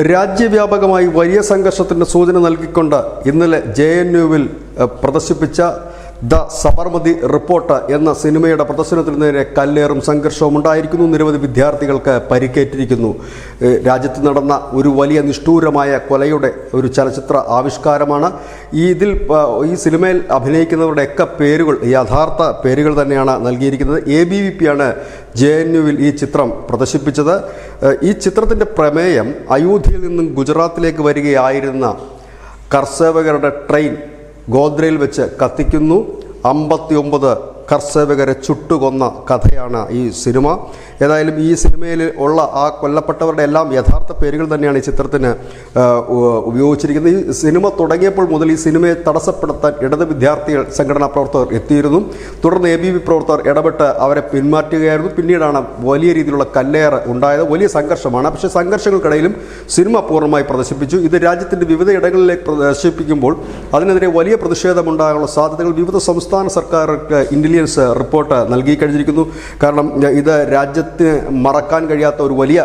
രാജ്യവ്യാപകമായി വലിയ സംഘർഷത്തിന്റെ സൂചന നൽകിക്കൊണ്ട് ഇന്നലെ JNUവിൽ പ്രദർശിപ്പിച്ച ദ സബർമതി റിപ്പോർട്ട് എന്ന സിനിമയുടെ പ്രദർശനത്തിന് നേരെ കല്ലേറും സംഘർഷവും ഉണ്ടായിരിക്കുന്നു. നിരവധി വിദ്യാർത്ഥികൾക്ക് പരിക്കേറ്റിരിക്കുന്നു. രാജ്യത്ത് നടന്ന ഒരു വലിയ നിഷ്ഠൂരമായ കൊലയുടെ ഒരു ചലച്ചിത്ര ആവിഷ്കാരമാണ്. ഈ സിനിമയിൽ അഭിനയിക്കുന്നവരുടെയൊക്കെ പേരുകൾ യഥാർത്ഥ പേരുകൾ തന്നെയാണ് നൽകിയിരിക്കുന്നത്. ABVP ആണ് JNUവിൽ ഈ ചിത്രം പ്രദർശിപ്പിച്ചത്. ഈ ചിത്രത്തിൻ്റെ പ്രമേയം അയോധ്യയിൽ നിന്നും ഗുജറാത്തിലേക്ക് വരികയായിരുന്ന കർഷകരുടെ ട്രെയിൻ ഗോദ്രയിൽ വെച്ച് കത്തിക്കുന്നു. 59 കർഷകരെ ചുട്ടുകൊന്ന കഥയാണ് ഈ സിനിമ. ഏതായാലും ഈ സിനിമയിൽ ഉള്ള ആ കൊല്ലപ്പെട്ടവരുടെ എല്ലാം യഥാർത്ഥ പേരുകൾ തന്നെയാണ് ഈ ചിത്രത്തിന് ഉപയോഗിച്ചിരിക്കുന്നത്. ഈ സിനിമ തുടങ്ങിയപ്പോൾ മുതൽ ഈ സിനിമയെ തടസ്സപ്പെടുത്താൻ ഇടത് വിദ്യാർത്ഥികൾ സംഘടനാ പ്രവർത്തകർ എത്തിയിരുന്നു. തുടർന്ന് ABVP പ്രവർത്തകർ ഇടപെട്ട് അവരെ പിന്മാറ്റുകയായിരുന്നു. പിന്നീടാണ് വലിയ രീതിയിലുള്ള കല്ലേറ് ഉണ്ടായത്. വലിയ സംഘർഷമാണ്. പക്ഷേ സംഘർഷങ്ങൾക്കിടയിലും സിനിമ പൂർണ്ണമായി പ്രദർശിപ്പിച്ചു. ഇത് രാജ്യത്തിൻ്റെ വിവിധ ഇടങ്ങളിലേക്ക് പ്രദർശിപ്പിക്കുമ്പോൾ അതിനെതിരെ വലിയ പ്രതിഷേധമുണ്ടാകാനുള്ള സാധ്യതകൾ വിവിധ സംസ്ഥാന സർക്കാർക്ക് ഇന്റലിജൻസ് റിപ്പോർട്ട് നൽകി കഴിഞ്ഞിരിക്കുന്നു. കാരണം ഇത് രാജ്യത്തിന് മറക്കാൻ കഴിയാത്ത ഒരു വലിയ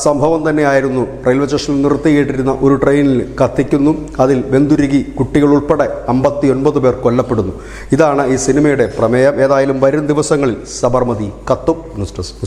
സംഭവം തന്നെയായിരുന്നു. റെയിൽവേ സ്റ്റേഷനിൽ നിർത്തിയിട്ടിരുന്ന ഒരു ട്രെയിനിൽ കത്തിക്കുന്നു. അതിൽ വെന്തുരുകി കുട്ടികൾ ഉൾപ്പെടെ 59 പേർ കൊല്ലപ്പെടുന്നു. ഇതാണ് ഈ സിനിമയുടെ പ്രമേയം. ഏതായാലും വരും ദിവസങ്ങളിൽ സബർമതി കത്തും. News desk.